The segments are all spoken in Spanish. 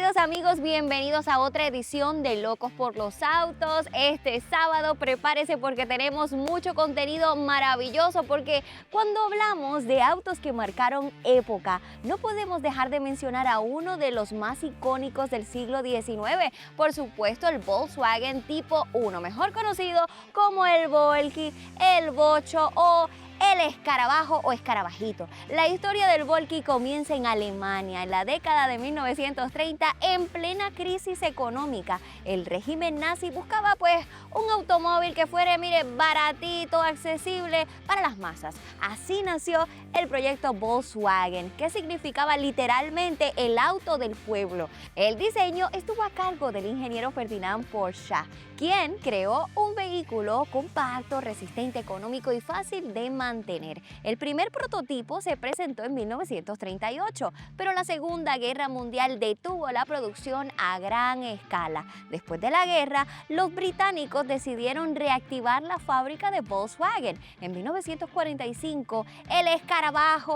queridos amigos, bienvenidos a otra edición de Locos por los Autos. Este sábado prepárese porque tenemos mucho contenido maravilloso, porque cuando hablamos de autos que marcaron época, no podemos dejar de mencionar a uno de los más icónicos del siglo XIX, por supuesto el Volkswagen Tipo 1, mejor conocido como el Volky, el Bocho o el escarabajo o escarabajito. La historia del Volky comienza en Alemania en la década de 1930 en plena crisis económica. El régimen nazi buscaba pues un automóvil que fuera, mire, baratito, accesible para las masas. Así nació el proyecto Volkswagen, que significaba literalmente el auto del pueblo. El diseño estuvo a cargo del ingeniero Ferdinand Porsche, quien creó un vehículo compacto, resistente, económico y fácil de mantener. El primer prototipo se presentó en 1938, pero la Segunda Guerra Mundial detuvo la producción a gran escala. Después de la guerra, los británicos decidieron reactivar la fábrica de Volkswagen. En 1945, el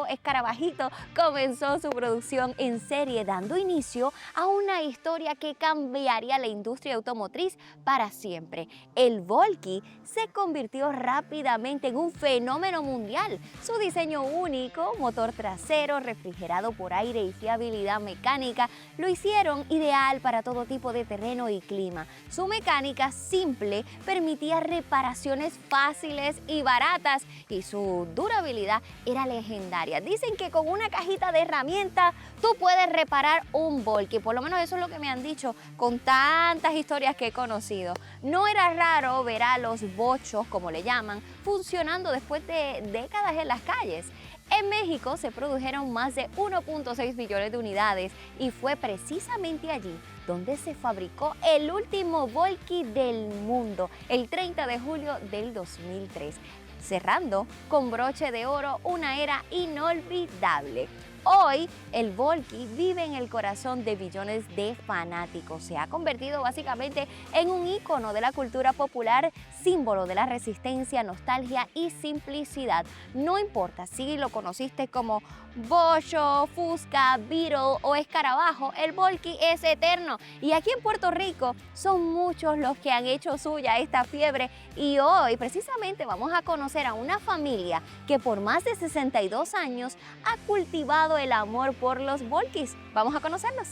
escarabajito comenzó su producción en serie, dando inicio a una historia que cambiaría la industria automotriz para siempre. El Volky se convirtió rápidamente en un fenómeno mundial. Su diseño único, motor trasero, refrigerado por aire y fiabilidad mecánica lo hicieron ideal para todo tipo de terreno y clima. Su mecánica simple permitía reparaciones fáciles y baratas y su durabilidad era legendaria. Dicen que con una cajita de herramientas tú puedes reparar un Volky, por lo menos eso es lo que me han dicho con tantas historias que he conocido. No era raro ver a los bochos, como le llaman, funcionando después de décadas en las calles. En México se produjeron más de 1.6 millones de unidades y fue precisamente allí donde se fabricó el último Volky del mundo, el 30 de julio del 2003, cerrando con broche de oro una era inolvidable. Hoy, el Volky vive en el corazón de billones de fanáticos. Se ha convertido básicamente en un ícono de la cultura popular, símbolo de la resistencia, nostalgia y simplicidad. No importa si lo conociste como Bocho, Fusca, Beetle o Escarabajo, el Volky es eterno. Y aquí en Puerto Rico son muchos los que han hecho suya esta fiebre. Y hoy precisamente vamos a conocer a una familia que por más de 62 años ha cultivado el amor por los Volkys. Vamos a conocerlos.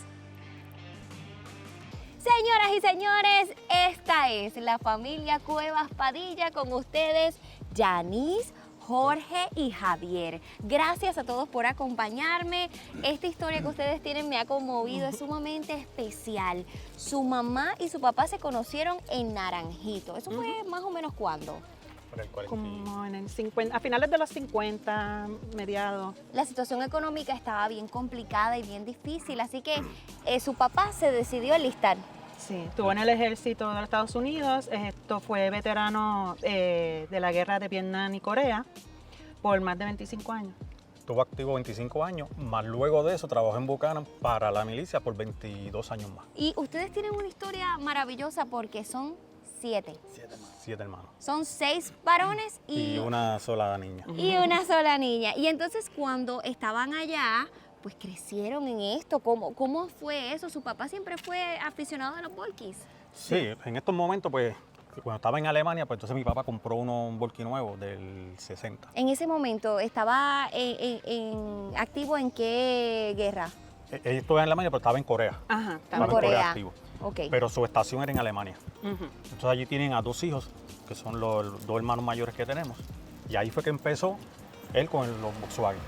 Señoras y señores, esta es la familia Cuevas Padilla, con ustedes Yanis, Jorge y Javier. Gracias a todos por acompañarme. Esta historia que ustedes tienen me ha conmovido, es sumamente especial. Su mamá y su papá se conocieron en Naranjito. ¿Eso fue más o menos cuándo? Como en el 50, a finales de los 50, mediados. La situación económica estaba bien complicada y bien difícil, así que su papá se decidió enlistar. Sí, estuvo en el ejército de los Estados Unidos. Esto fue veterano de la guerra de Vietnam y Corea por más de 25 años. Estuvo activo 25 años, más luego de eso trabajó en Buchanan para la milicia por 22 años más. Y ustedes tienen una historia maravillosa porque son 7. 7 hermanos. Son 6 varones y una sola niña. Y una sola niña. Y entonces cuando estaban allá, pues crecieron en esto. ¿Cómo fue eso? ¿Su papá siempre fue aficionado a los Volkys? Sí, en estos momentos, pues, cuando estaba en Alemania, pues entonces mi papá compró un Volky nuevo del 60. En ese momento, ¿estaba activo en qué guerra? Él estuvo en Alemania, pero estaba en Corea. Ajá, estaba en Corea activo. Okay. Pero su estación era en Alemania. Entonces allí tienen a 2 hijos, que son los 2 hermanos mayores que tenemos. Y ahí fue que empezó él con los Volkswagen.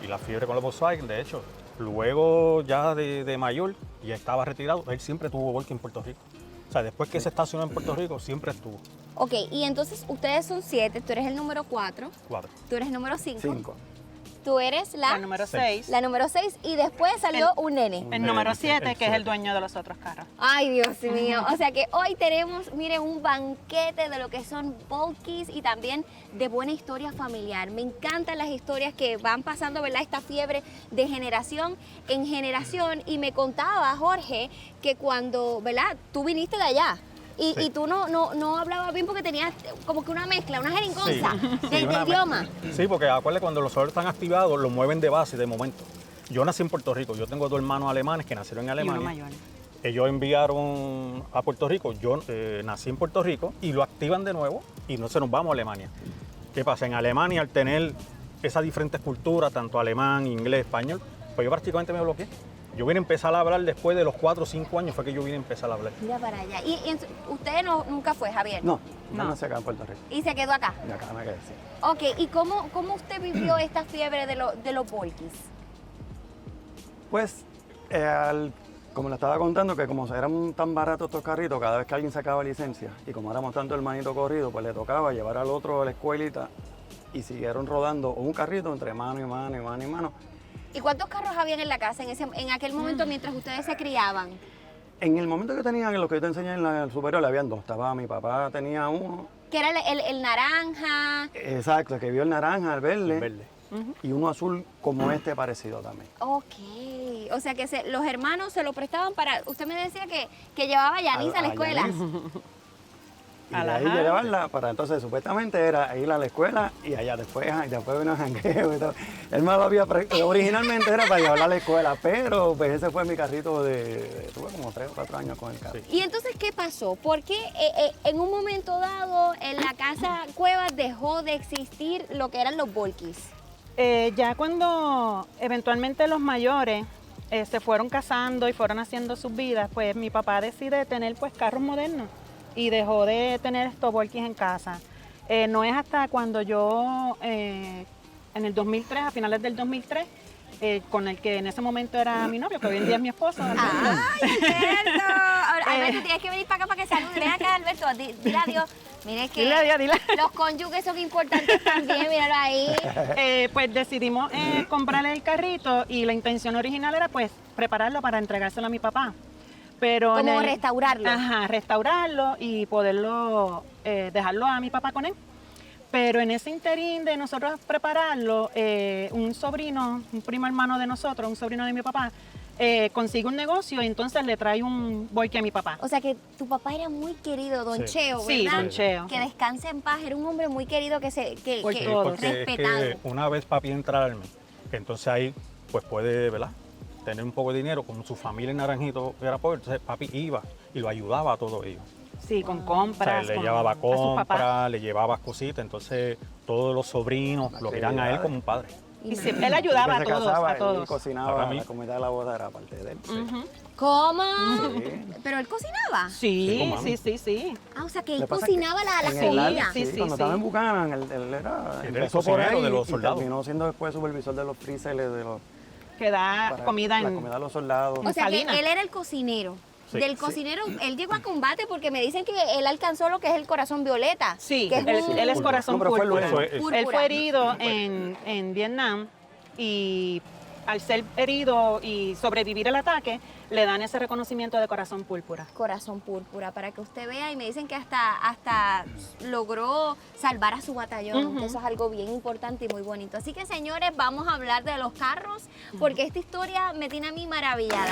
Y la fiebre con los Volkswagen, de hecho, luego ya de mayor, y estaba retirado, él siempre tuvo Volky en Puerto Rico. O sea, después que se estacionó en Puerto Rico, siempre estuvo. Ok, y entonces ustedes son 7, tú eres el número 4. 4. Tú eres el número 5. 5. Tú eres la número 6. La número 6 y después salió un nene. El número 7, que es el dueño de los otros carros. Ay, Dios mío. O sea que hoy tenemos, miren, un banquete de lo que son Volkys y también de buena historia familiar. Me encantan las historias que van pasando, ¿verdad? Esta fiebre de generación en generación. Y me contaba, Jorge, que cuando, ¿verdad? Tú viniste de allá. Y tú no hablabas bien porque tenías como que una mezcla, una jeringonza de idioma. Sí, porque acuérdate, cuando los soldados están activados, los mueven de base de momento. yo nací en Puerto Rico, yo tengo 2 hermanos alemanes que nacieron en Y Alemania. uno mayor. Ellos enviaron a Puerto Rico, yo nací en Puerto Rico y lo activan de nuevo y no se nos vamos a Alemania. ¿Qué pasa? En Alemania, al tener esas diferentes culturas, tanto alemán, inglés, español, pues yo prácticamente me bloqueé. Yo vine a empezar a hablar después de los 4 o 5 años, fue que yo vine a empezar a hablar. Mira para allá. ¿Y usted nunca fue, Javier? No, No. no nací acá en Puerto Rico. ¿Y se quedó acá? Y acá me quedé, sí. Ok, ¿y cómo usted vivió esta fiebre de los volquis? Pues, como le estaba contando, que como eran tan baratos estos carritos, cada vez que alguien sacaba licencia, y como éramos tanto hermanito corrido, pues le tocaba llevar al otro a la escuelita y siguieron rodando un carrito entre mano y mano y mano y mano. ¿Y cuántos carros habían en la casa en aquel momento mientras ustedes se criaban? En el momento que tenían, en lo que yo te enseñé en el superior, habían 2. Estaba mi papá, tenía uno. Que era el naranja. Exacto, que vio el naranja, el verde. Verde. Y uno azul como este parecido también. Ok, o sea que los hermanos se lo prestaban para... Usted me decía que llevaba a Yanis a la escuela. Yanis. Y A de la ahí Harvard. llevarla para entonces supuestamente era ir a la escuela y allá después vino el jangueo y todo. Él me lo había originalmente era para llevarla a la escuela, pero pues ese fue mi carrito tuve como 3 o 4 años con el carro. ¿Y entonces qué pasó? ¿Por qué en un momento dado en la casa Cuevas dejó de existir lo que eran los volquis? Ya cuando eventualmente los mayores se fueron casando y fueron haciendo sus vidas, pues mi papá decide tener pues carros modernos y dejó de tener estos volquis en casa. No es hasta cuando yo, en el 2003, a finales del 2003, con el que en ese momento era mi novio, que hoy en día es mi esposo. Alberto. ¡Ay, Alberto! Ahora, Alberto, tienes que venir para acá para que salude. Ven acá, Alberto, dile adiós. Mire que Dile adiós, dile. los cónyuges son importantes también, míralo ahí. Pues decidimos comprarle el carrito y la intención original era pues prepararlo para entregárselo a mi papá. Pero Como restaurarlo. Ajá, restaurarlo y poderlo, dejarlo a mi papá con él. Pero en ese interín de nosotros prepararlo, un sobrino, un primo hermano de nosotros, un sobrino de mi papá, consigue un negocio y entonces le trae un volquis a mi papá. O sea que tu papá era muy querido, don Sí. Cheo, ¿verdad? Sí, don Cheo. Que descanse en paz, era un hombre muy querido Por que todos. Porque es respetado. que una vez papi entrarme, entonces ahí pues puede, ¿verdad?, tener un poco de dinero, como su familia en Naranjito era pobre, entonces papi iba y lo ayudaba a todos ellos. Sí, con O sea, compras. le con- llevaba a sus papás. compras, le llevaba cositas, entonces todos los sobrinos lo miran a él como un padre. Y sí, él ayudaba a Después se todos, casaba, a él todos. cocinaba, Para mí. la comida de la boda era parte de él. Ujú. ¿Cómo? Sí. ¿Pero él cocinaba? Sí, Sí, mami. sí. Ah, o sea que Lo él que pasa cocinaba es la que en el comida. área, Sí, sí, sí, cuando sí. estaba en Buchanan, él Era el empezó por cocinero ahí de los y soldados. terminó siendo después supervisor de los freezers de los Que da para comida la en... comida de los soldados. O sea que Salinas. él era el cocinero. Sí. Del Sí. cocinero, él llegó a combate porque me dicen que él alcanzó lo que es el corazón violeta. Sí, que es él es un- corazón No, pero fue púrpura. luego. Eso es- Púrpura. Él fue herido en Vietnam y al ser herido y sobrevivir el ataque, le dan ese reconocimiento de corazón púrpura. Corazón púrpura, para que usted vea, y me dicen que hasta logró salvar a su batallón, Ujú. que eso es algo bien importante y muy bonito. Así que señores, vamos a hablar de los carros, porque esta historia me tiene a mí maravillada.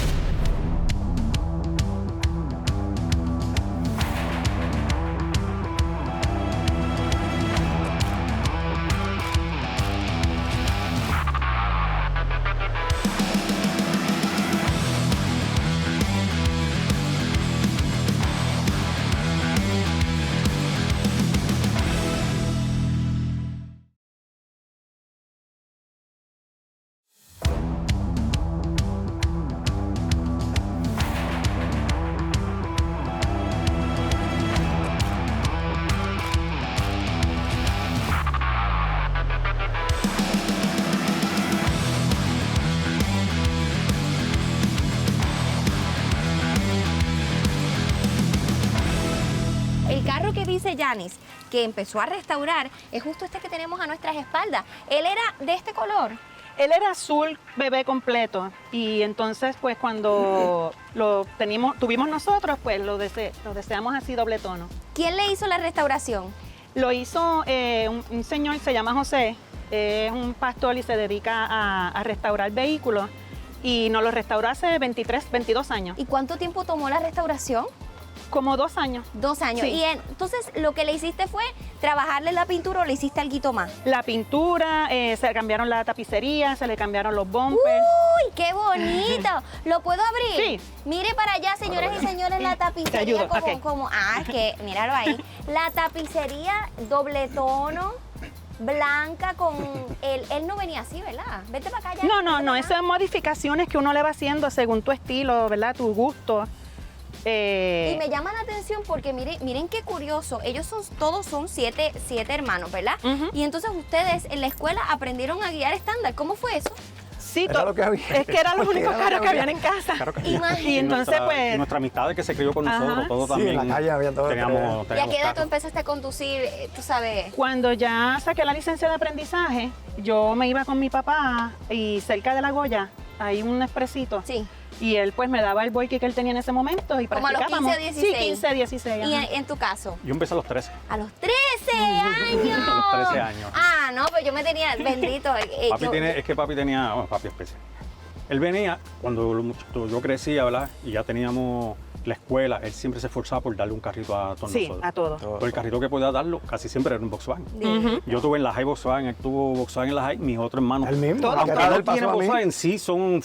El carro que dice Yanis, que empezó a restaurar, es justo este que tenemos a nuestras espaldas. Él era de este color. Él era azul bebé completo y entonces pues cuando lo tuvimos nosotros pues lo deseamos así doble tono. ¿Quién le hizo la restauración? Lo hizo un señor, se llama José, es un pastor y se dedica a restaurar vehículos y nos lo restauró hace 22 años, ¿Y cuánto tiempo tomó la restauración? como 2 años. 2 años. Sí. Y entonces lo que le hiciste fue trabajarle la pintura o le hiciste algo más. La pintura, se le cambiaron la tapicería, se le cambiaron los bumpers. Uy, ¡Qué bonito! ¿Lo puedo abrir? Sí. Mire para allá, señoras y señores, la tapicería ayudo, ok. que míralo ahí. La tapicería doble tono, blanca con él no venía así, ¿verdad? Vete para acá ya. No, esas son modificaciones que uno le va haciendo según tu estilo, ¿verdad? Tu gusto. Y me llama la atención porque miren qué curioso, todos son siete hermanos, ¿verdad? Ujú. Y entonces ustedes en la escuela aprendieron a guiar estándar, ¿cómo fue eso? Sí, Era lo que había. es que eran los Porque únicos era lo carros que que habían había. en casa. Claro que Imagínate. Y entonces, pues- nuestra amistad de que se crió con Ajá. nosotros, todo Sí, también. en la calle había todo. Teníamos ¿Y a qué edad tú carros. empezaste a conducir, tú sabes? Cuando ya saqué la licencia de aprendizaje, yo me iba con mi papá y cerca de La Goya hay un expresito. Sí. Y él pues me daba el volky que él tenía en ese momento y Como a los practicábamos. 15 o 16. Sí, 15, 16. ¿Y ajá. en tu caso? Yo empecé a los 13. A los 13 años. A los 13 años. Ah, no, pues yo me tenía, bendito. Es que papi tenía, bueno, papi especial. Él venía, cuando yo crecía, ¿verdad? Y ya teníamos la escuela, él siempre se esforzaba por darle un carrito a todos Sí, nosotros. a todos. Pero el carrito que podía darlo casi siempre era un Volkswagen. Ujú. Yo tuve en la High Volkswagen, él tuvo Volkswagen en la High, mis otros hermanos. El mismo. Todo. el que Aunque era no del paso tienen a mí. Volkswagen, sí son,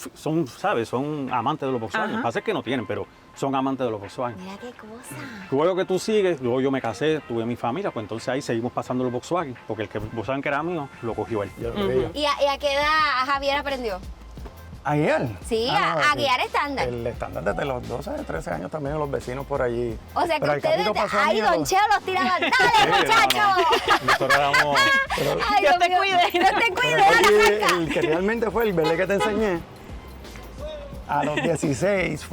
¿sabes? Son amantes de los Volkswagen. Ajá. Lo que pasa es que no tienen, pero son amantes de los Volkswagen. Mira qué cosa. Luego que tú sigues, luego yo me casé, tuve mi familia, pues entonces ahí seguimos pasando los Volkswagen, porque el Volkswagen que era mío, lo cogió él. Yo lo veía. ¿Y a qué edad Javier aprendió? ¿Ayer? Sí, a guiar estándar. El estándar desde los 12, 13 años también, los vecinos por allí. O sea que Pero el ustedes, carrito pasó a ay, mí, Don Cheo los tiraban. ¡Dale, muchacho! Nosotros éramos... Ay, Dios te mío. cuide. Dios te cuide, Pero dale, aquí arranca. el que realmente fue el verde que te enseñé, a los 16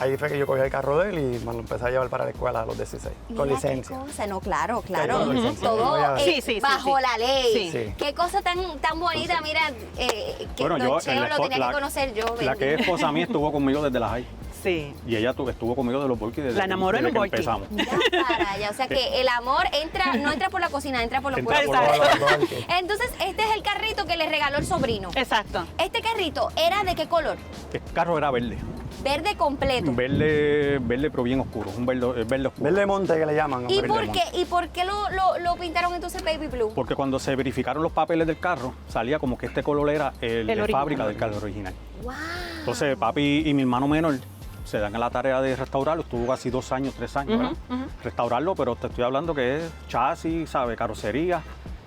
ahí fue que yo cogí el carro de él y me lo empecé a llevar para la escuela a los 16, con Mira qué licencia. cosa. No, claro, claro. con licencia. Todo Voy a ver. Sí, sí, bajo sí. la ley. Sí. Sí. Qué cosa tan bonita, mira, que Bueno, Don Cheo lo tenía la- que conocer yo. La que es bendito. esposa mía estuvo conmigo desde la High. Sí. Y ella estuvo conmigo de los Volky desde, La enamoró en desde un que Volky. empezamos. Mira para allá. O sea que el amor no entra por la cocina, entra por los Entra puertos. por Todos los Volky. Entonces, este es el carrito que le regaló el sobrino. Exacto. Este carrito era de qué color? El carro era verde. Verde completo. Verde pero bien oscuro. Un verde oscuro. Verde monte que le llaman. ¿Y hombre. por qué lo pintaron entonces baby blue? Porque cuando se verificaron los papeles del carro, salía como que este color era el de original. fábrica del carro original. ¡Wow! Entonces, papi y mi hermano menor se dan a la tarea de restaurarlo. Estuvo casi 2 años, 3 años, ¿verdad? Restaurarlo, pero te estoy hablando que es chasis, ¿sabes? Carrocería.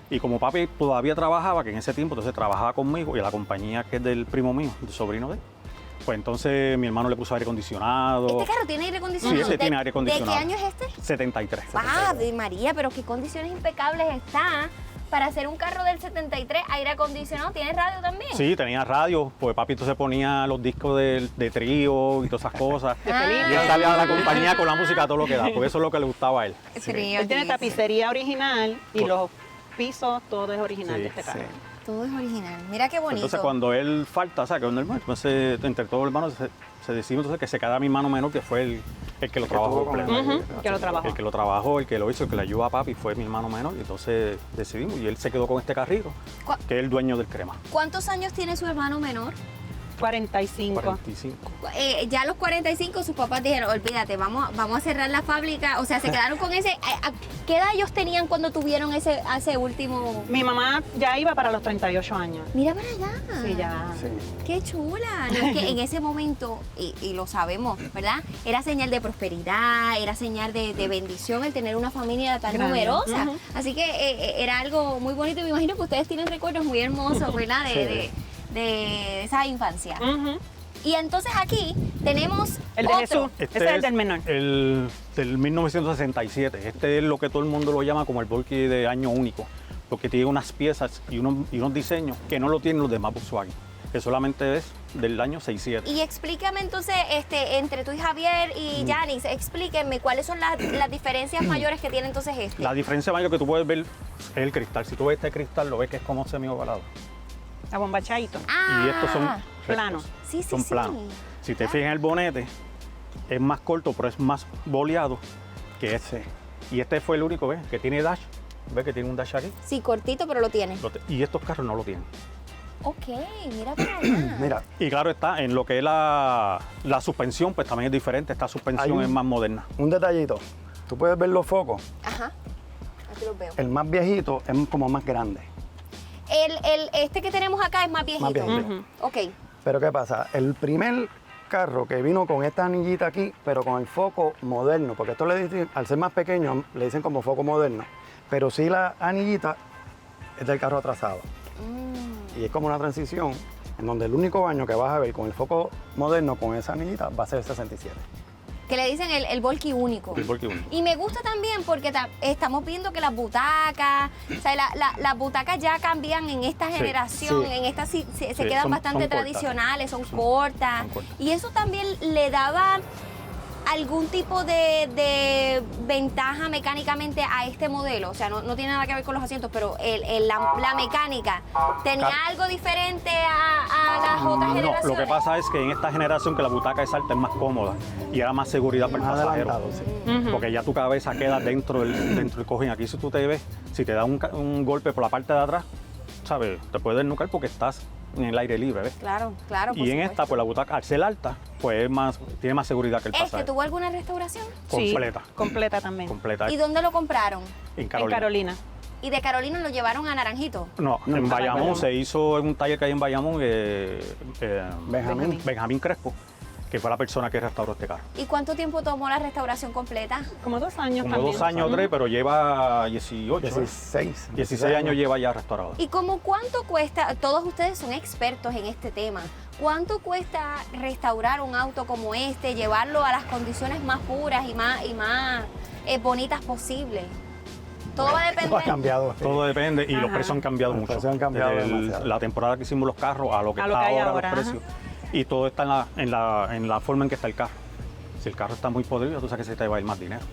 Y como papi todavía trabajaba, que en ese tiempo entonces trabajaba conmigo y la compañía que es del primo mío, del sobrino de él, pues entonces mi hermano le puso aire acondicionado. ¿Este carro tiene aire acondicionado? Sí, ese tiene aire acondicionado. ¿De qué año es este? 73. ¡Ave María! Pero qué condiciones impecables está para hacer un carro del 73, aire acondicionado. ¿Tiene radio también? Sí, tenía radio, pues papi entonces ponía los discos de trío y todas esas cosas. Ah. Y él salía a la compañía con la música, todo lo que da, porque eso es lo que le gustaba a él. Trío, Él tiene sí, tapicería original y los pisos, todo es original Sí, de este carro. sí. Todo es original. Mira qué bonito. Entonces cuando él falta, o sea, que cuando él muere, entonces entre todos los hermanos se decide entonces que se queda mi hermano menor, que fue el que lo trabajó. estuvo con él. Ujú, que lo trabajó. El que lo trabajó, el que lo hizo, el que le ayudó a papi fue mi hermano menor. Y entonces decidimos y él se quedó con este carrito, ¿Cu- que es el dueño del crema. ¿Cuántos años tiene su hermano menor? 45. 45. Ya a los 45 sus papás dijeron, olvídate, vamos a cerrar la fábrica. O sea, se quedaron con ese... ¿Qué edad ellos tenían cuando tuvieron ese último...? Mi mamá ya iba para los 38 años. Mira para allá. Sí, ya. Sí. Qué chula. No, es que en ese momento, y lo sabemos, ¿verdad? Era señal de prosperidad, era señal de bendición el tener una familia tan Grande. numerosa. Ujú. Así que era algo muy bonito. Me imagino que ustedes tienen recuerdos muy hermosos, ¿verdad? De esa infancia. Ujú. Y entonces aquí tenemos El de otro. Jesús. Ese es el del menor. El del 1967. Este es lo que todo el mundo lo llama como el Volky de año único, porque tiene unas piezas y unos diseños que no lo tienen los demás Volkswagen, que solamente es del año 67. Y explícame entonces, entre tú y Javier y Yanis, explíquenme cuáles son las diferencias mayores que tiene entonces este. La diferencia mayor que tú puedes ver es el cristal. Si tú ves este cristal, lo ves que es como semiovalado. Abombachadito. Y estos son Ah, rectos. planos. Sí, sí, Son sí. planos. Si te fijas en el bonete, es más corto, pero es más boleado que ese. Y este fue el único, ¿ves? Que tiene dash. ¿Ves que tiene un dash aquí? Sí, cortito, pero lo tiene. Y estos carros no lo tienen. Ok, mira para allá. Mira, Y claro está, en lo que es la suspensión, pues también es diferente. Esta suspensión Hay un- es más moderna. un detallito. Tú puedes ver los focos. Ajá, aquí los veo. El más viejito es como más grande. Este que tenemos acá es más viejito. Más viejito. Ujú. Ok. Pero ¿qué pasa? El primer carro que vino con esta anillita aquí, pero con el foco moderno, porque esto le dicen, al ser más pequeño, le dicen como foco moderno, pero sí la anillita es del carro atrasado. Y es como una transición en donde el único baño que vas a ver con el foco moderno, con esa anillita, va a ser el 67. Que le dicen el Volky único. El Volky único. Y me gusta también porque estamos viendo que las butacas, o sea, las butacas ya cambian en esta generación, sí. en esta se Sí, quedan son bastante cortas. tradicionales, son cortas. Son cortas. Y eso también le daba algún tipo de ventaja mecánicamente a este modelo. O sea, no tiene nada que ver con los asientos, pero la mecánica, ¿tenía algo diferente a las otras No, generaciones? lo que pasa es que en esta generación que la butaca es alta es más cómoda y era más seguridad para el Más pasajero. adelantado, sí. Porque ya tu cabeza queda dentro del cojín. Aquí si tú te ves, si te da un golpe por la parte de atrás, ¿sabes? Te puedes desnucar porque estás en el aire libre, ¿ves? Claro, claro. Y en esta, pues la butaca, al ser alta, pues tiene más seguridad que el pasajero. ¿Tuvo alguna restauración? Completa. Sí, completa también. Completa. ¿Y dónde lo compraron? En En Carolina. Carolina. Y de Carolina lo llevaron a Naranjito. No, No, en para Bayamón Bayamón. se hizo en un taller que hay en Bayamón, Benjamín. Benjamín Crespo, que fue la persona que restauró este carro. ¿Y cuánto tiempo tomó la restauración completa? Como 2 años Como también. 2 años o 3, pero lleva 18. 16. 16 años lleva ya restaurado. ¿Y cómo cuánto cuesta? Todos ustedes son expertos en este tema. ¿Cuánto cuesta restaurar un auto como este, llevarlo a las condiciones más puras y más bonitas posibles? Todo va a Todo ha depender. cambiado. Todo depende y los Ajá. precios han cambiado Los mucho. precios han cambiado Desde demasiado. la temporada que hicimos los carros a lo que A lo está que hay ahora, ahora, los precios. Y todo está en la forma en que está el carro. Si el carro está muy podrido, tú sabes que se te va a ir más dinero.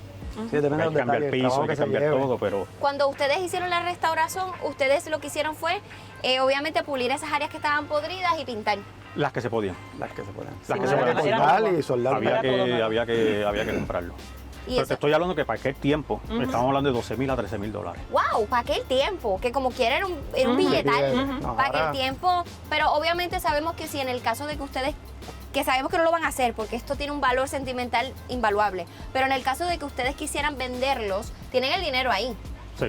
Sí, depende Hay del que cambiar detalle, el el piso, trabajo hay que se cambiar lleve. todo, pero Cuando ustedes hicieron la restauración, ustedes lo que hicieron fue, obviamente, pulir esas áreas que estaban podridas y pintar. las que se podían. Las que se pueden. Las que Sí, se pueden. era Soldar nuevo. y soldar. Había Era todo nuevo. que, había que comprarlo. Y Pero eso, te estoy hablando que para aquel tiempo, estamos hablando de $12,000 a $13,000. wow, para aquel tiempo, que como quiera era un billetal. No, Para aquel ahora- tiempo, pero obviamente sabemos que si en el caso de que ustedes, que sabemos que no lo van a hacer porque esto tiene un valor sentimental invaluable, pero en el caso de que ustedes quisieran venderlos, tienen el dinero ahí. Sí.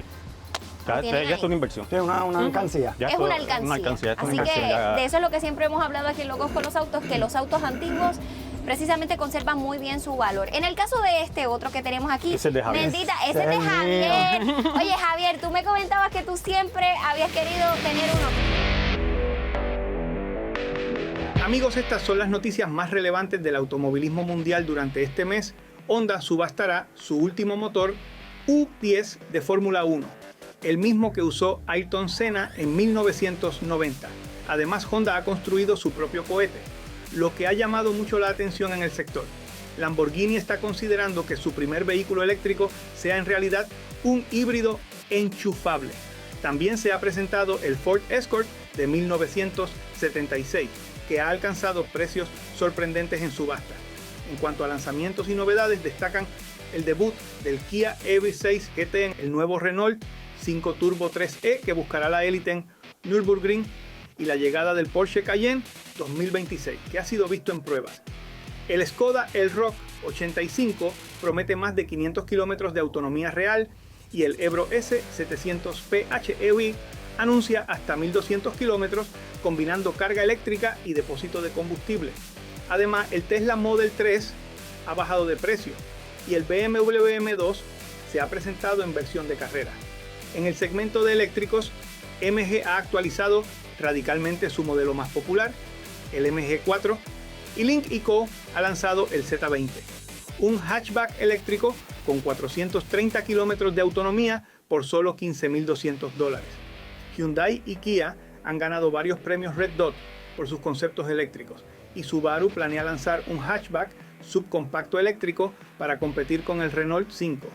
Lo tienen Ya es ahí. una inversión. Sí, una alcancía. Ya Es esto una alcancía. esto es Así una que inversión, ya. de eso es lo que siempre hemos hablado aquí en Locos con los Autos, que los autos antiguos precisamente conservan muy bien su valor. En el caso de este otro que tenemos aquí, Ese es de Javier. bendita, ese es de Ese es mío. Javier. Oye, Javier, tú me comentabas que tú siempre habías querido tener uno. Amigos, estas son las noticias más relevantes del automovilismo mundial durante este mes. Honda subastará su último motor U10 de Fórmula 1, el mismo que usó Ayrton Senna en 1990. Además, Honda ha construido su propio cohete, lo que ha llamado mucho la atención en el sector. Lamborghini está considerando que su primer vehículo eléctrico sea en realidad un híbrido enchufable. También se ha presentado el Ford Escort de 1976, que ha alcanzado precios sorprendentes en subasta. En cuanto a lanzamientos y novedades, destacan el debut del Kia EV6 GT, el nuevo Renault 5 Turbo 3E que buscará la élite en Nürburgring y la llegada del Porsche Cayenne 2026, que ha sido visto en pruebas. El Skoda Elroq 85 promete más de 500 kilómetros de autonomía real y el Ebro S 700 PHEV anuncia hasta 1200 kilómetros combinando carga eléctrica y depósito de combustible. Además, el Tesla Model 3 ha bajado de precio y el BMW M2 se ha presentado en versión de carrera. En el segmento de eléctricos, MG ha actualizado radicalmente su modelo más popular, el MG4, y Lynk & Co ha lanzado el Z20, un hatchback eléctrico con 430 kilómetros de autonomía por solo $15,200. Hyundai y Kia han ganado varios premios Red Dot por sus conceptos eléctricos y Subaru planea lanzar un hatchback subcompacto eléctrico para competir con el Renault 5.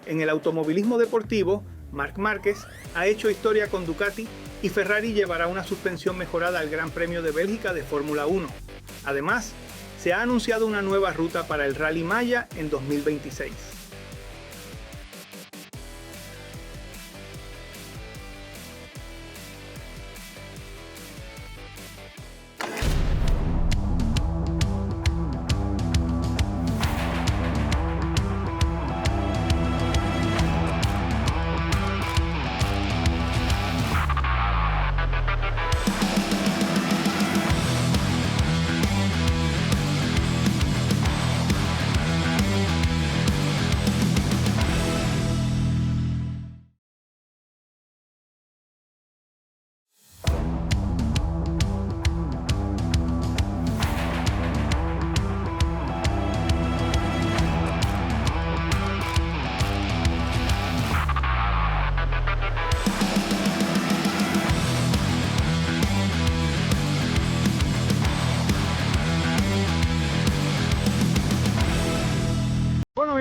En el automovilismo deportivo, Marc Márquez ha hecho historia con Ducati y Ferrari llevará una suspensión mejorada al Gran Premio de Bélgica de Fórmula 1. Además, se ha anunciado una nueva ruta para el Rally Maya en 2026.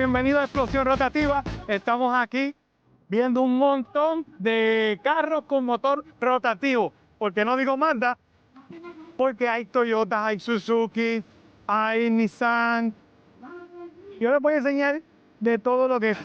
bienvenido a Explosión Rotativa. Estamos aquí viendo un montón de carros con motor rotativo. ¿Por qué no digo Mazda? Porque hay Toyota, hay Suzuki, hay Nissan. Yo les voy a enseñar de todo lo que es.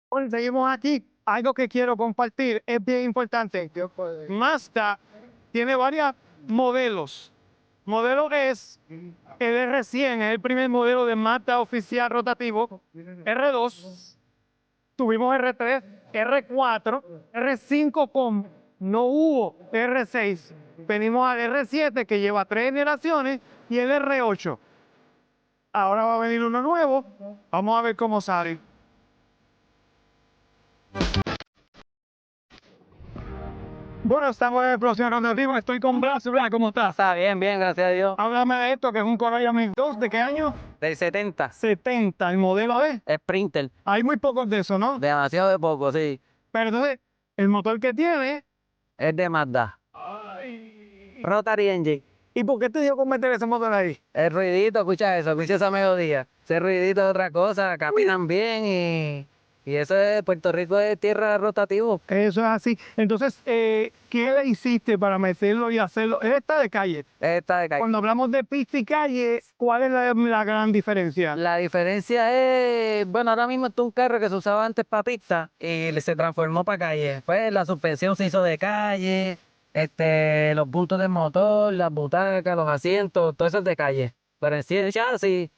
Bueno, seguimos aquí. Algo que quiero compartir es bien importante. Mazda tiene varios modelos. Modelo es el R100, es el primer modelo de Mazda oficial rotativo. R2, tuvimos R3, R4, R5 con no hubo R6. Venimos al R7 que lleva 3 generaciones y el R8. Ahora va a venir uno nuevo. Vamos a ver cómo sale. Bueno, estamos en Explosión Rotativa. Estoy con Blas. Blas, ¿cómo estás? Está bien, bien, gracias a Dios. Háblame de esto, que es un Corolla 2002. ¿De qué año? Del 70, 70. El modelo es. Sprinter. Hay muy pocos de eso, ¿no? Demasiado de poco, sí. Pero entonces, el motor que tiene. Es de Mazda. Ay. Rotary Engine. ¿Y por qué te dio con meter ese motor ahí? El ruidito, escucha eso, escucha esa melodía. Ese ruidito es otra cosa, caminan bien y eso es, Puerto Rico es tierra rotativo. Eso es así. Entonces, ¿qué le hiciste para meterlo y hacerlo? Él está de calle. Esta de calle. Cuando hablamos de pista y calle, ¿cuál es la gran diferencia? La diferencia es, bueno, ahora mismo está un carro que se usaba antes para pista y se transformó para calle. Pues la suspensión se hizo de calle, los puntos del motor, las butacas, los asientos, todo eso es de calle. Pero en sí el chasis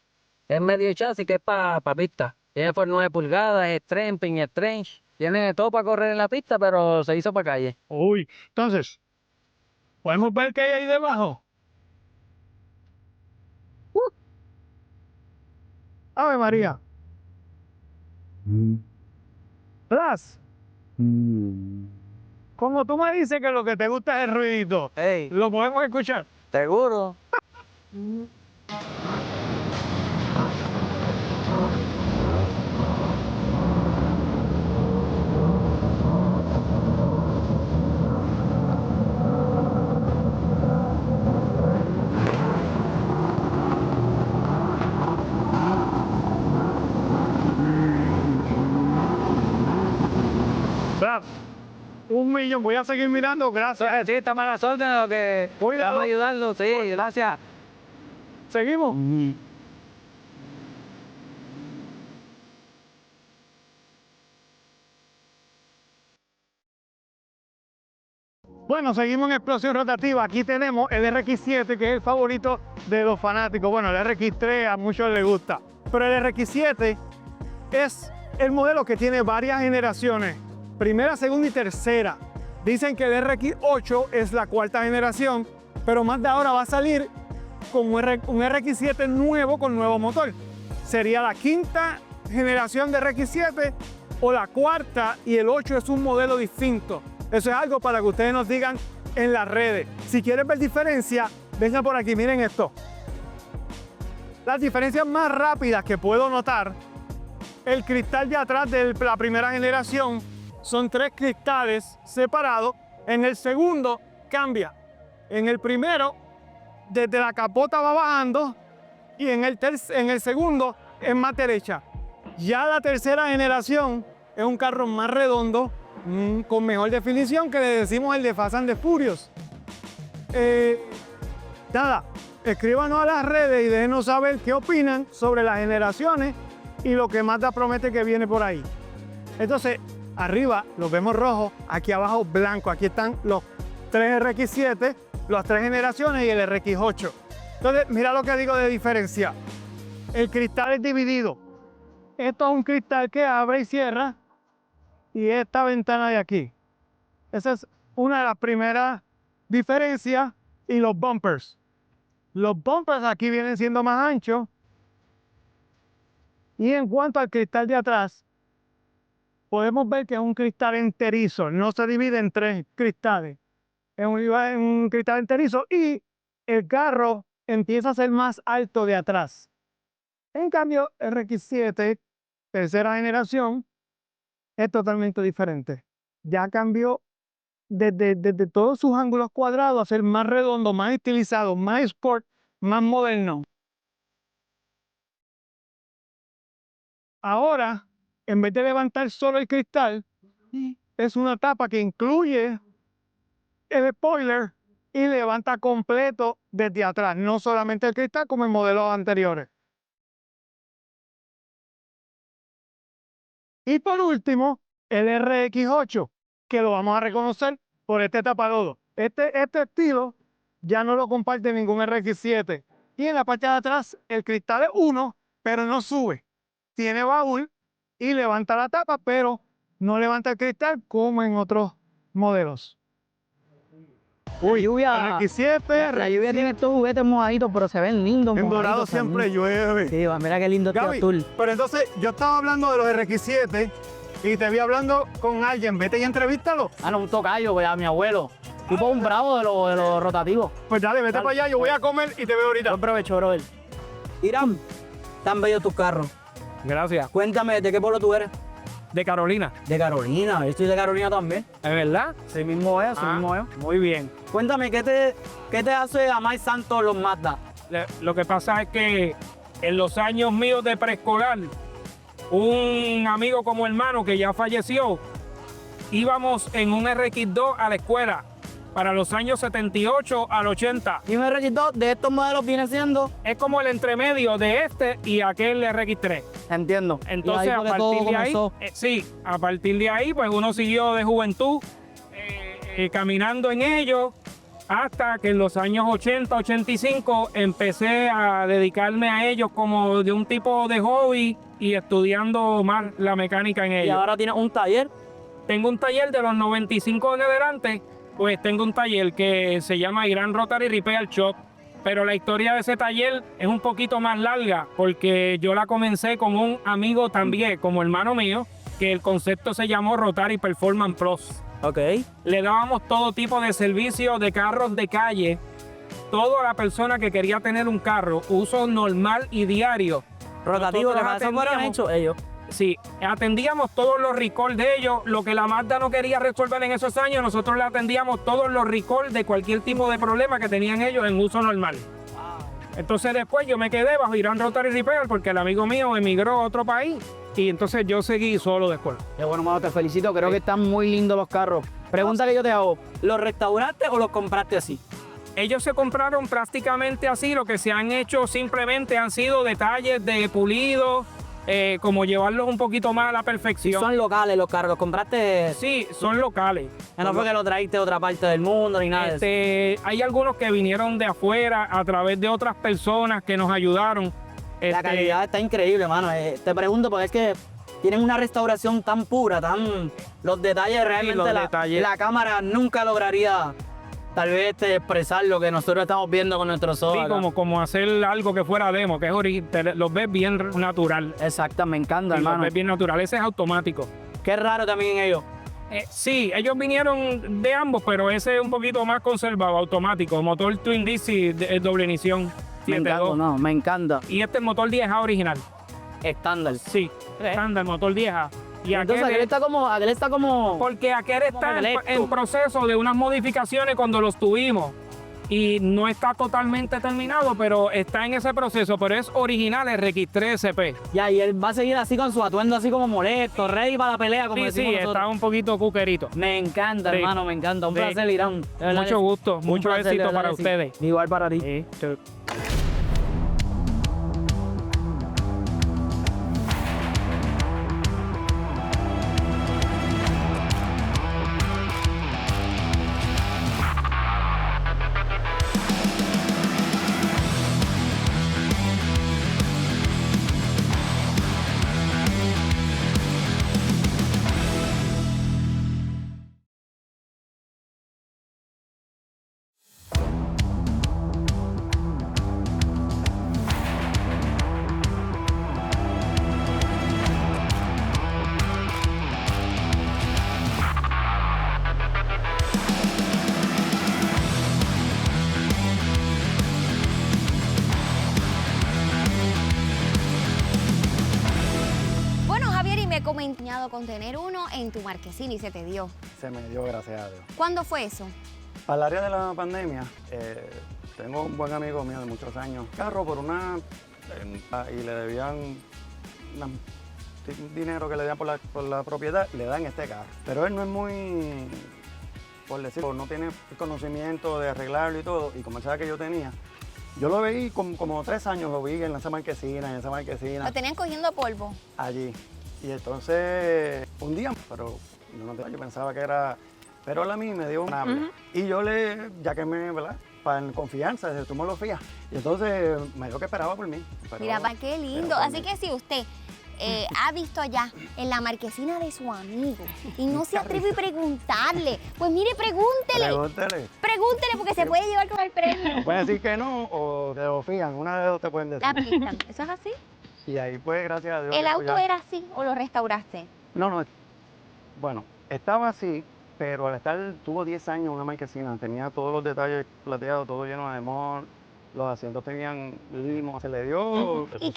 es medio chasis que es para pista. Tiene por 9 pulgadas, es tramping, es trench. Tiene de todo para correr en la pista, pero se hizo para calle. Uy, entonces, ¿podemos ver qué hay ahí debajo? Ave María. Blas, como tú me dices que lo que te gusta es el ruidito, Hey, ¿lo podemos escuchar? seguro. Blas, 1 millón, voy a seguir mirando, gracias. Sí, está malas órdenes, lo que Cuidado. vamos a ayudarlo, sí, gracias. ¿Seguimos? Bueno, seguimos en Explosión Rotativa. Aquí tenemos el RX7, que es el favorito de los fanáticos. Bueno, el RX3 a muchos les gusta. Pero el RX7 es el modelo que tiene varias generaciones. Primera, segunda y tercera. Dicen que el RX8 es la cuarta generación, pero más de ahora va a salir con un RX7 nuevo con nuevo motor. Sería la quinta generación de RX7 o la cuarta y el 8 es un modelo distinto. Eso es algo para que ustedes nos digan en las redes. Si quieren ver diferencia, vengan por aquí, miren esto. Las diferencias más rápidas que puedo notar, el cristal de atrás de la primera generación son 3 cristales separados. En el segundo cambia. En el primero, desde la capota va bajando y en el segundo es más derecha. Ya la tercera generación es un carro más redondo, con mejor definición, que le decimos el de Fast and the Furious. Nada, escríbanos a las redes y déjenos saber qué opinan sobre las generaciones y lo que Mazda promete que viene por ahí. Entonces, arriba los vemos rojos, aquí abajo blanco. Aquí están los 3 RX7, las 3 generaciones y el RX8. Entonces, mira lo que digo de diferencia. El cristal es dividido. Esto es un cristal que abre y cierra. Y esta ventana de aquí. Esa es una de las primeras diferencias. Y los bumpers. Los bumpers aquí vienen siendo más anchos. Y en cuanto al cristal de atrás, podemos ver que es un cristal enterizo. No se divide en 3 cristales. Es un cristal enterizo y el carro empieza a ser más alto de atrás. En cambio, RX7, tercera generación, es totalmente diferente. Ya cambió desde todos sus ángulos cuadrados a ser más redondo, más estilizado, más sport, más moderno. Ahora, en vez de levantar solo el cristal, es una tapa que incluye el spoiler y levanta completo desde atrás, no solamente el cristal como en modelos anteriores. Y por último, el RX8, que lo vamos a reconocer por este tapadodo. Este estilo ya no lo comparte ningún RX7. Y en la parte de atrás el cristal es 1, pero no sube. Tiene baúl y levanta la tapa, pero no levanta el cristal como en otros modelos. Uy, lluvia, RX7, la lluvia tiene estos juguetes mojaditos, pero se ven lindos. en dorado mojaditos siempre también. llueve. Sí, va, mira qué lindo este Gaby, azul. pero entonces yo estaba hablando de los RX7 y te vi hablando con alguien. Vete y entrevístalo. Ah, no, un tocayo, pues, a mi abuelo. Tipo un bravo de los rotativos. Pues dale, vete Dale. para allá. Yo voy a comer y te veo ahorita. Buen provecho, brother. Irán, tan bellos tus carros. Gracias. Cuéntame, ¿de qué pueblo tú eres? De Carolina. De Carolina, yo estoy de Carolina también. ¿Es verdad? Sí mismo es, sí Ah, mismo es. muy bien. Cuéntame, ¿qué te hace amar tanto los Mazda? Lo que pasa es que en los años míos de preescolar, un amigo como hermano que ya falleció, íbamos en un RX2 a la escuela para los años 78 al 80. Y un RX2 de estos modelos viene siendo, Es como el entremedio de este y aquel RX3. entiendo. Entonces, Y ahí a fue que todo partir de ahí, comenzó. sí, a partir de ahí, pues uno siguió de juventud caminando en ello hasta que en los años 80, 85 empecé a dedicarme a ellos como de un tipo de hobby y estudiando más la mecánica en Y ellos. ahora tienes un taller. Tengo un taller de los 95 en adelante, pues tengo un taller que se llama Irán Rotary Repair Shop. Pero la historia de ese taller es un poquito más larga porque yo la comencé con un amigo también, como hermano mío, que el concepto se llamó Rotary Performance Plus. Ok. Le dábamos todo tipo de servicios de carros de calle, toda la persona que quería tener un carro, uso normal y diario. Rotativo, que Nosotros para eso fueron atendíamos- hechos ellos. Sí, atendíamos todos los recalls de ellos. Lo que la Mazda no quería resolver en esos años, nosotros le atendíamos todos los recalls de cualquier tipo de problema que tenían ellos en uso normal. Entonces después yo me quedé bajo Irán Rotary Repair porque el amigo mío emigró a otro país y entonces yo seguí solo después. Qué bueno, mano, te felicito. Creo que están muy lindos los carros. Pregunta que yo te hago, ¿los restauraste o los compraste así? Ellos se compraron prácticamente así, lo que se han hecho simplemente han sido detalles de pulido, como llevarlos un poquito más a la perfección. Son locales los carros, los compraste. Sí, son locales. No fue que lo traíste de otra parte del mundo ni nada de eso. Hay algunos que vinieron de afuera a través de otras personas que nos ayudaron. La calidad está increíble, mano. Te pregunto porque es que tienen una restauración tan pura, tan... Los detalles realmente, los detalles. la cámara nunca lograría tal vez expresar lo que nosotros estamos viendo con nuestros ojos. Sí, acá. como hacer algo que fuera demo, que es los ves bien natural. Exacto, me encanta, Sí, los hermano. ves bien natural. Ese es automático. Qué raro también ellos. Sí, ellos vinieron de ambos, pero ese es un poquito más conservado, automático. Motor Twin DC de doble ignición. Me 7.2. encanta, no, me encanta. Y este es motor 10A original. Estándar. Sí, estándar, motor 10A. Y Entonces aquel está como... porque aquel está Como en electro. proceso de unas modificaciones cuando los tuvimos. Y no está totalmente terminado, pero está en ese proceso. Pero es original RX3 SP. Ya, y él va a seguir así con su atuendo así como molesto, ready para la pelea, como Sí, decimos sí, nosotros. está un poquito cuquerito. Me encanta, Sí. hermano, me encanta. Un Sí. placer, Irán. De verdad Mucho que- gusto, un mucho placer, de éxito verdad para que sí. ustedes. Igual para ti. Sí. soñado con tener uno en tu marquesina y se te dio. Se me dio, gracias a Dios. ¿Cuándo fue eso? Para el área de la pandemia, tengo un buen amigo mío de muchos años, carro por y le debían un dinero que le debían por la propiedad, le dan este carro. Pero él no es muy, por decirlo, no tiene el conocimiento de arreglarlo y todo, y como sabía que yo tenía, yo lo veí como 3 años, lo vi en esa marquesina, Lo tenían cogiendo polvo. allí. Y entonces, un día, pero yo pensaba que era, pero él a mí me dio un hambre. Y yo ya que ¿verdad? En confianza, desde tú me lo fías. Y entonces me dijo que esperaba por mí. Mira, qué lindo. Así que si usted ha visto allá en la marquesina de su amigo y no se atreve a preguntarle, pues mire, pregúntele. Pregúntele porque se puede llevar con el premio. Pueden decir que no o te lo fían, una de dos te pueden decir. La pista. ¿Eso es así? Y ahí pues, gracias a Dios. ¿El pues, auto era así o lo restauraste? No, bueno, estaba así, pero al estar, tuvo 10 años una marquesina, tenía todos los detalles plateados, todo lleno de amor, los asientos tenían limos, se le dio. ¿Y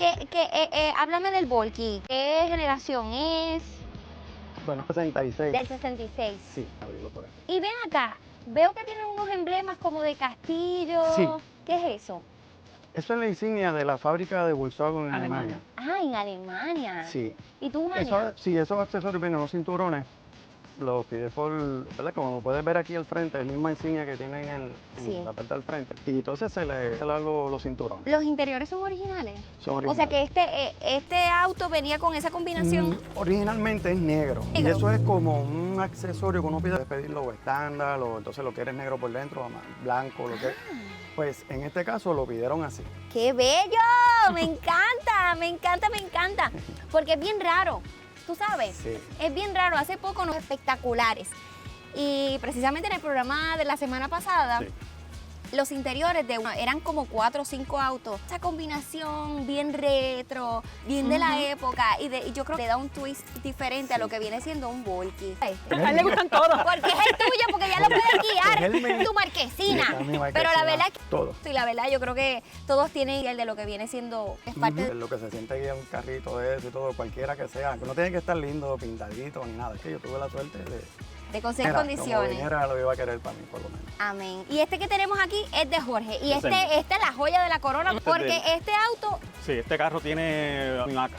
háblame del Volky? ¿Qué generación es? Bueno, 66. Del 66. Sí, abrirlo por aquí. Y ven acá, veo que tienen unos emblemas como de castillo. Sí. ¿Qué es eso? Eso es la insignia de la fábrica de Volkswagen en Alemania. Ah, en Alemania. Sí. ¿Y tú, María? Sí, esos accesorios vienen los cinturones. Los pide por, ¿verdad? Como puedes ver aquí al frente, la misma insignia que tienen en la parte del frente. Y entonces se le dan los cinturones. ¿Los interiores son originales? Son originales. O sea que este auto venía con esa combinación. Originalmente es negro. Y Negro. eso es como un accesorio que uno pide pedirlo o estándar, o entonces lo quieres negro por dentro, o blanco, lo que. Pues en este caso lo pidieron así. ¡Qué bello! Me encanta, me encanta, me encanta. Porque es bien raro. ¿Tú sabes? Sí. Es bien raro. Hace poco unos espectaculares. Y precisamente en el programa de la semana pasada, los interiores eran como 4 o 5 autos. Esa combinación bien retro, bien de la época. Y yo creo que le da un twist diferente a lo que viene siendo un Volky. A él le gustan todos. Porque es el tuyo, porque ya lo puedes guiar. Es el mío. Tu marquesina. Sí, es mi marquesina. Pero la verdad que Todo. sí, la verdad yo creo que todos tienen el de lo que viene siendo, es parte de... Lo que se siente ahí en un carrito de eso y todo, cualquiera que sea. No tiene que estar lindo, pintadito, ni nada. Es que yo tuve la suerte de conseguir como condiciones. viniera, lo iba a querer para mí, por lo menos. Amén. Y este que tenemos aquí es de Jorge. Y Ese esta es la joya de la corona, Este es porque de él. este auto, Sí, este carro tiene un ACA,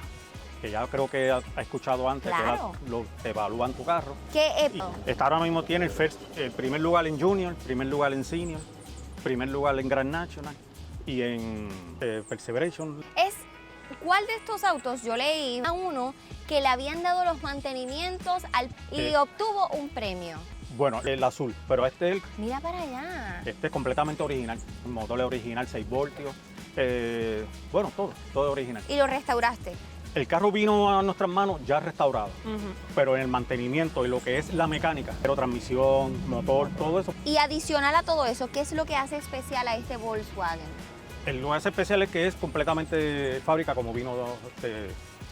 que ya creo que ha escuchado antes, Claro. que lo evalúan tu carro. que Y esta ahora mismo tiene el primer lugar en Junior, primer lugar en Senior, primer lugar en Grand National y en Perseveration. es... ¿Cuál de estos autos? Yo leí a uno que le habían dado los mantenimientos y Sí. obtuvo un premio. Bueno, el azul, pero este Mira para allá. es completamente original. El motor es original, 6 voltios. Bueno, todo es original. Y lo restauraste. El carro vino a nuestras manos ya restaurado, pero en el mantenimiento y lo que es la mecánica, pero transmisión, motor, todo eso. Y adicional a todo eso, ¿qué es lo que hace especial a este Volkswagen? El lo que hace especial es que es completamente de fábrica como vino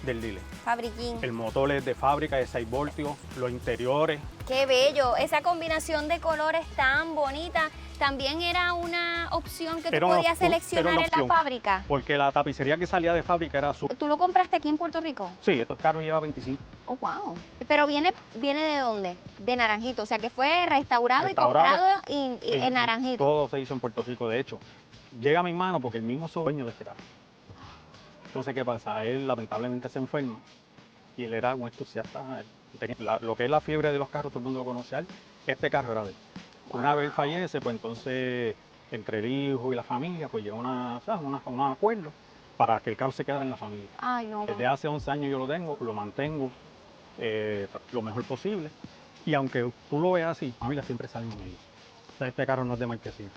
del dealer. Fabriquín. El motor es de fábrica, de 6 voltios, los interiores. Qué bello, esa combinación de colores tan bonita. También era una opción que tú Era una podías opción, seleccionar era una en la opción. fábrica. Porque la tapicería que salía de fábrica era azul. ¿Tú lo compraste aquí en Puerto Rico? Sí, estos carros llevan 25. Oh, wow. Pero viene de dónde? De Naranjito, o sea que fue restaurado Restaurado y comprado en Naranjito. Todo se hizo en Puerto Rico, de hecho. Llega a mi mano porque el mismo dueño de este carro. Entonces, ¿qué pasa? Él lamentablemente se enferma y él era un entusiasta. Lo que es la fiebre de los carros, todo el mundo lo conoce a él. Este carro era de él. Una vez fallece, pues entonces entre el hijo y la familia, pues llega un acuerdo para que el carro se quedara en la familia. Ay, no. Desde hace 11 años yo lo tengo, lo mantengo lo mejor posible. Y aunque tú lo veas así, la familia siempre sale en medio. O sea, este carro no es de marquesina.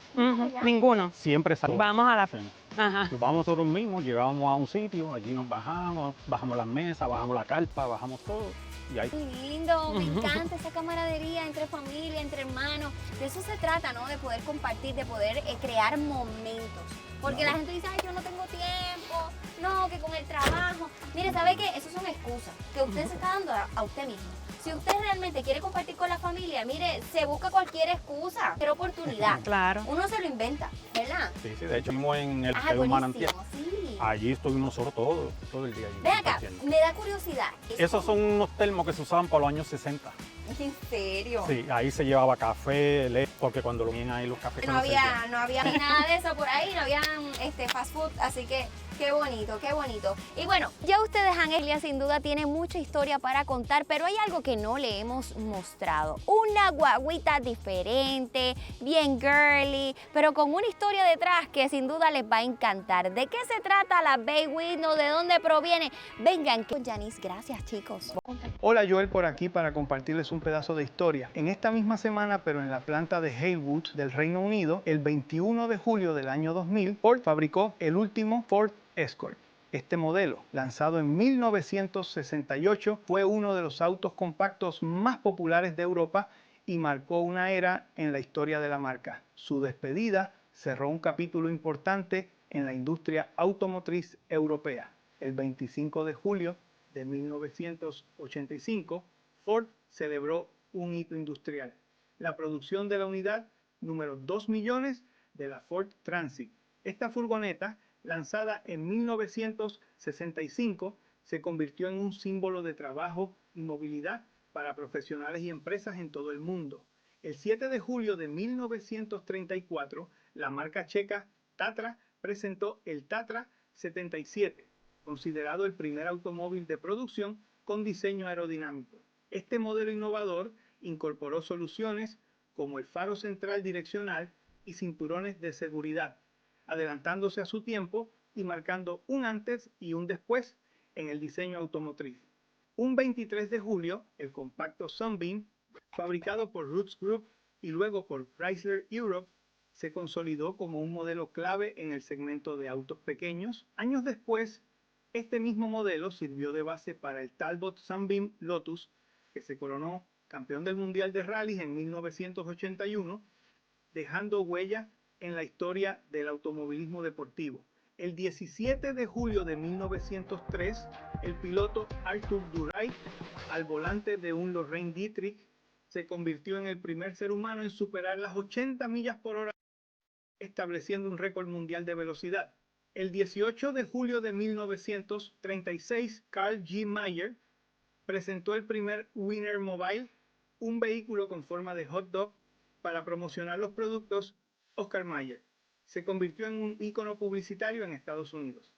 Ninguno. Siempre sale. Vamos a la... Sí. Ajá. Nos vamos nosotros mismos, llegamos a un sitio, allí nos bajamos las mesas, bajamos la carpa, bajamos todo. Y ahí. Qué lindo, me encanta esa camaradería entre familia, entre hermanos. De eso se trata, ¿no? De poder compartir, de poder crear momentos. Porque la gente dice, ay, yo no tengo tiempo, no, que con el trabajo. Mire, ¿sabe qué? Eso son excusas que usted se está dando a usted mismo. Si usted realmente quiere compartir con la familia, mire, se busca cualquier excusa, cualquier oportunidad. Claro. Uno se lo inventa, ¿verdad? Sí, de hecho, mismo en el Ah, un manantial. buenísimo, sí. Allí estuvimos nosotros todo el día. Allí Ven acá, compartiendo. me da curiosidad. Esos son unos termos que se usaban para los años 60. ¿En serio? Sí, ahí se llevaba café, leche, porque cuando lo venían ahí los cafés No se sentían. había ni nada de eso por ahí, no había fast food, así que qué bonito, qué bonito. Y bueno, ya ustedes han, Elia sin duda tiene mucha historia para contar, pero hay algo que no le hemos mostrado. Una guaguita diferente, bien girly, pero con una historia detrás que sin duda les va a encantar. ¿De qué se trata la Bay Window? ¿De dónde proviene? Vengan con Janice, gracias chicos. Hola, Joel por aquí para compartirles un pedazo de historia. En esta misma semana, pero en la planta de Haywood del Reino Unido, el 21 de julio del año 2000, Ford fabricó el último Ford Escort. Este modelo, lanzado en 1968, fue uno de los autos compactos más populares de Europa y marcó una era en la historia de la marca. Su despedida cerró un capítulo importante en la industria automotriz europea. El 25 de julio de 1985, Ford celebró un hito industrial, la producción de la unidad número 2 millones de la Ford Transit. Esta furgoneta, lanzada en 1965, se convirtió en un símbolo de trabajo y movilidad para profesionales y empresas en todo el mundo. El 7 de julio de 1934, la marca checa Tatra presentó el Tatra 77, considerado el primer automóvil de producción con diseño aerodinámico. Este modelo innovador incorporó soluciones como el faro central direccional y cinturones de seguridad, adelantándose a su tiempo y marcando un antes y un después en el diseño automotriz. Un 23 de julio, el compacto Sunbeam, fabricado por Roots Group y luego por Chrysler Europe, se consolidó como un modelo clave en el segmento de autos pequeños. Años después, este mismo modelo sirvió de base para el Talbot Sunbeam Lotus, que se coronó campeón del Mundial de Rallys en 1981, dejando huella en la historia del automovilismo deportivo. El 17 de julio de 1903, el piloto Arthur Duray, al volante de un Lorraine Dietrich, se convirtió en el primer ser humano en superar las 80 millas por hora, estableciendo un récord mundial de velocidad. El 18 de julio de 1936, Carl G. Mayer presentó el primer Winner Mobile, un vehículo con forma de hot dog para promocionar los productos Oscar Mayer. Se convirtió en un ícono publicitario en Estados Unidos.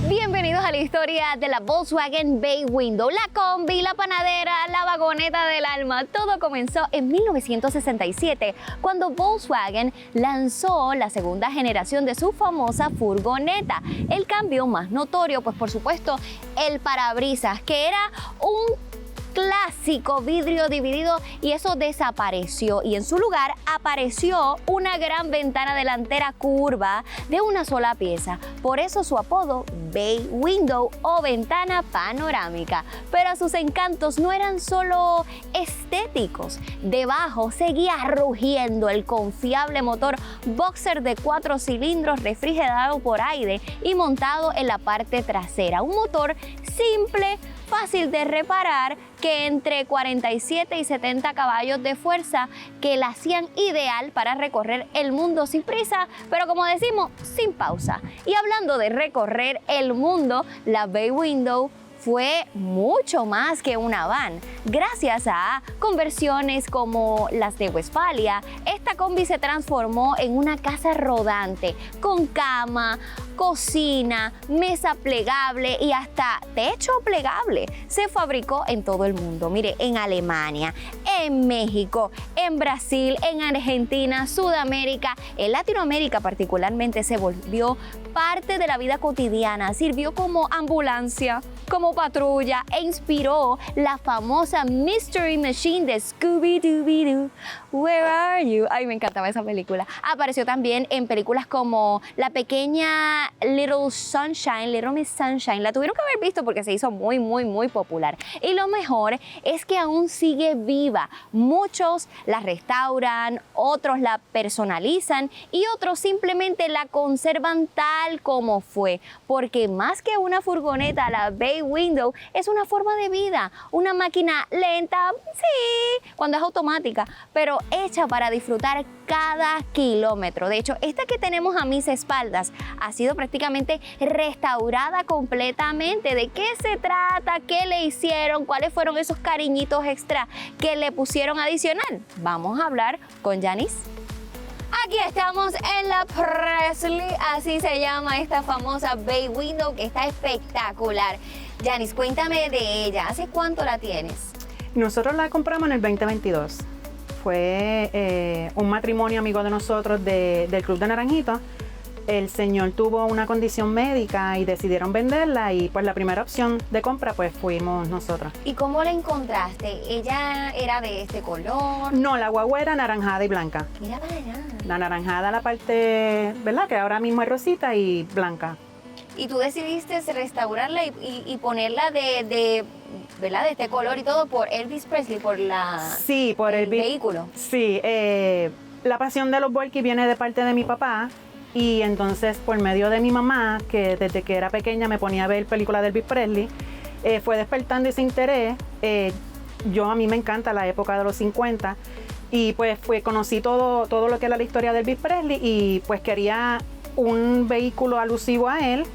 Bienvenidos a la historia de la Volkswagen Bay Window, la combi, la panadera, la vagoneta del alma. Todo comenzó en 1967, cuando Volkswagen lanzó la segunda generación de su famosa furgoneta. El cambio más notorio, pues por supuesto, el parabrisas, que era un clásico vidrio dividido, y eso desapareció, y en su lugar apareció una gran ventana delantera curva de una sola pieza. Por eso su apodo Bay Window o ventana panorámica. Pero sus encantos no eran solo estéticos. Debajo seguía rugiendo el confiable motor boxer de 4 cilindros refrigerado por aire y montado en la parte trasera. Un motor simple, fácil de reparar, que entre 47 y 70 caballos de fuerza que la hacían ideal para recorrer el mundo sin prisa, pero como decimos, sin pausa. Y hablando de recorrer el mundo, la Bay Window fue mucho más que una van. Gracias a conversiones como las de Westfalia, esta combi se transformó en una casa rodante, con cama, cocina, mesa plegable y hasta techo plegable se fabricó en todo el mundo. Mire, en Alemania, en México, en Brasil, en Argentina, Sudamérica, en Latinoamérica particularmente se volvió parte de la vida cotidiana, sirvió como ambulancia, como patrulla e inspiró la famosa Mystery Machine de Scooby-Dooby-Doo. Where are you? Ay, me encantaba esa película. Apareció también en películas como La Pequeña Little Sunshine, Little Miss Sunshine. La tuvieron que haber visto porque se hizo muy, muy, muy popular. Y lo mejor es que aún sigue viva. Muchos la restauran, otros la personalizan y otros simplemente la conservan tal como fue. Porque más que una furgoneta, la Bay Window es una forma de vida, una máquina lenta, sí, cuando es automática, pero hecha para disfrutar cada kilómetro. De hecho, esta que tenemos a mis espaldas ha sido prácticamente restaurada completamente. ¿De qué se trata? ¿Qué le hicieron? ¿Cuáles fueron esos cariñitos extra que le pusieron adicional? Vamos a hablar con Janice. Aquí estamos en la Presley, así se llama esta famosa Bay Window que está espectacular. Janice, cuéntame de ella. ¿Hace cuánto la tienes? Nosotros la compramos en el 2022. Fue un matrimonio amigo de nosotros del Club de Naranjito. El señor tuvo una condición médica y decidieron venderla y pues la primera opción de compra pues fuimos nosotros. ¿Y cómo la encontraste? ¿Ella era de este color? No, la guagua era anaranjada y blanca. Mira para allá. La anaranjada, la parte, ¿verdad? Que ahora mismo es rosita y blanca. Y tú decidiste restaurarla y ponerla de ¿verdad? De este color y todo por Elvis Presley, por sí, por el vehículo. Sí, la pasión de los Volky viene de parte de mi papá. Y entonces por medio de mi mamá, que desde que era pequeña me ponía a ver películas de Elvis Presley, fue despertando ese interés. A mí me encanta la época de los 50 y pues conocí todo lo que era la historia de Elvis Presley y pues quería un vehículo alusivo a él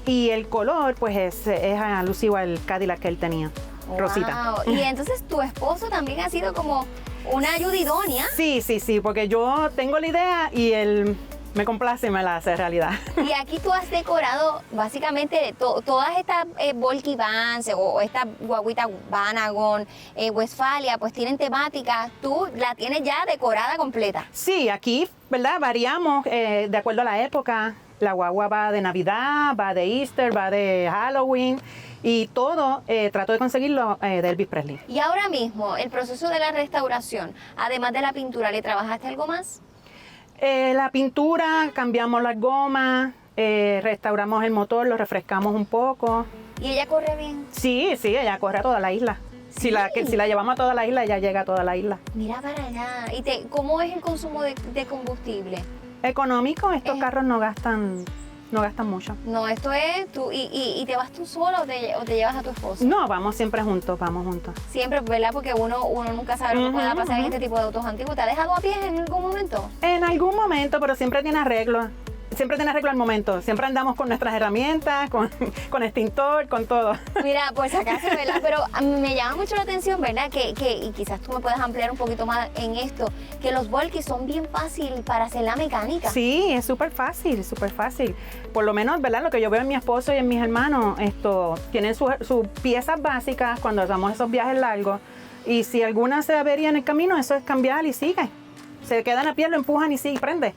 y el color pues es alusivo al Cadillac que él tenía, rosita. Wow. Y entonces tu esposo también ha sido como una ayuda idónea. Sí, porque yo tengo la idea y él me complace y me la hace realidad. Y aquí tú has decorado básicamente todas estas Volky Vans o esta guaguita Vanagon, Westfalia, pues tienen temáticas. Tú la tienes ya decorada completa. Sí, aquí, ¿verdad? Variamos de acuerdo a la época. La guagua va de Navidad, va de Easter, va de Halloween y todo trato de conseguirlo de Elvis Presley. Y ahora mismo, el proceso de la restauración, además de la pintura, ¿le trabajaste algo más? La pintura, cambiamos las gomas, restauramos el motor, lo refrescamos un poco. ¿Y ella corre bien? Sí, ella corre a toda la isla. ¿Sí? Si la llevamos a toda la isla, ella llega a toda la isla. Mira para allá. ¿Y cómo es el consumo de combustible? Económico, estos carros no gastan mucho. No, esto es tú. ¿Y te vas tú sola o te llevas a tu esposo? No, vamos siempre juntos, vamos juntos. Siempre, ¿verdad? Porque uno nunca sabe lo que pueda pasar en este tipo de autos antiguos. ¿Te ha dejado a pie en algún momento? En algún momento, pero siempre tiene arreglo. Siempre tiene arreglo al momento. Siempre andamos con nuestras herramientas, con extintor, con todo. Mira, pues acá se ¿verdad? Pero a mí me llama mucho la atención, ¿verdad? Y quizás tú me puedas ampliar un poquito más en esto, que los Volky son bien fáciles para hacer la mecánica. Sí, es súper fácil, súper fácil. Por lo menos, ¿verdad? Lo que yo veo en mi esposo y en mis hermanos, tienen sus piezas básicas cuando hacemos esos viajes largos. Y si alguna se avería en el camino, eso es cambiar y sigue. Se quedan a pie, lo empujan y sigue, prende.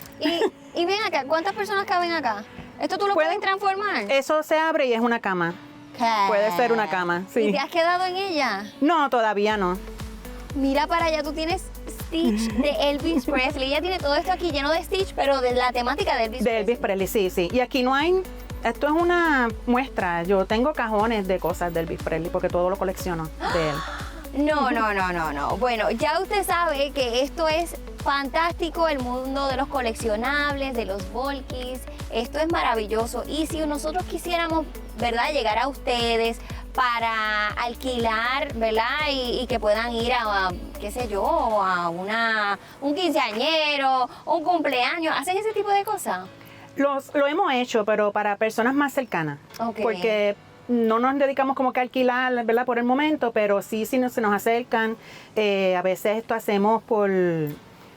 Y ven acá, ¿cuántas personas caben acá? ¿Esto tú lo puedes transformar? Eso se abre y es una cama. ¿Qué? Puede ser una cama, sí. ¿Y te has quedado en ella? No, todavía no. Mira para allá, tú tienes Stitch de Elvis Presley. Ella tiene todo esto aquí lleno de Stitch, pero de la temática de Elvis Presley. De Elvis Presley, sí. Y aquí no hay... Esto es una muestra. Yo tengo cajones de cosas de Elvis Presley porque todo lo colecciono de él. No. Bueno, ya usted sabe que esto es fantástico, el mundo de los coleccionables, de los Volkys. Esto es maravilloso. Y si nosotros quisiéramos, ¿verdad?, llegar a ustedes para alquilar, ¿verdad? Y que puedan ir a, qué sé yo, a un quinceañero, un cumpleaños. ¿Hacen ese tipo de cosas? Lo hemos hecho, pero para personas más cercanas. Okay. Porque no nos dedicamos como que a alquilar, ¿verdad?, por el momento, pero sí se nos acercan. A veces esto hacemos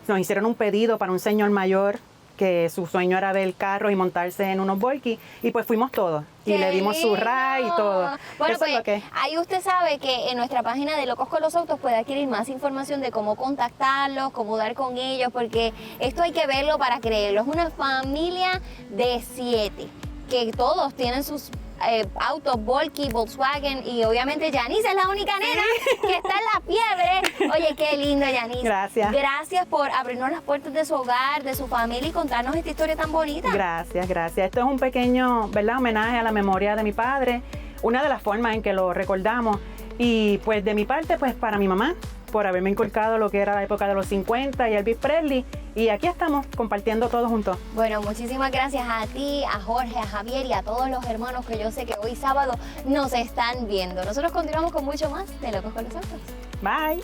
nos hicieron un pedido para un señor mayor que su sueño era ver carros y montarse en unos volky, y pues fuimos todos. Y ¡Qué le dimos su lindo! ride y todo. Bueno, Eso es lo que... ahí usted sabe que en nuestra página de Locos con los Autos puede adquirir más información de cómo contactarlos, cómo dar con ellos, porque esto hay que verlo para creerlo. Es una familia de 7, que todos tienen sus autos, Volky, Volkswagen, y obviamente Yanis es la única nena que está en la fiebre. Oye, qué lindo, Yanis. Gracias. Gracias por abrirnos las puertas de su hogar, de su familia y contarnos esta historia tan bonita. Gracias, gracias. Esto es un pequeño, ¿verdad?, homenaje a la memoria de mi padre, una de las formas en que lo recordamos. Y pues de mi parte, pues para mi mamá, por haberme inculcado lo que era la época de los 50 y Elvis Presley. Y aquí estamos compartiendo todos juntos. Bueno, muchísimas gracias a ti, a Jorge, a Javier y a todos los hermanos que yo sé que hoy sábado nos están viendo. Nosotros continuamos con mucho más de Locos con los Autos. Bye.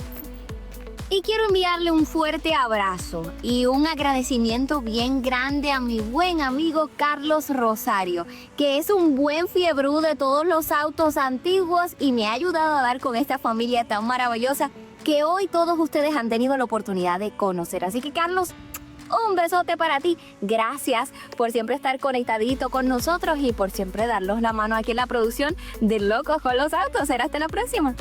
Y quiero enviarle un fuerte abrazo y un agradecimiento bien grande a mi buen amigo Carlos Rosario, que es un buen fiebrú de todos los autos antiguos y me ha ayudado a dar con esta familia tan maravillosa que hoy todos ustedes han tenido la oportunidad de conocer. Así que, Carlos, un besote para ti. Gracias por siempre estar conectadito con nosotros y por siempre darnos la mano aquí en la producción de Locos con los Autos. Será hasta la próxima.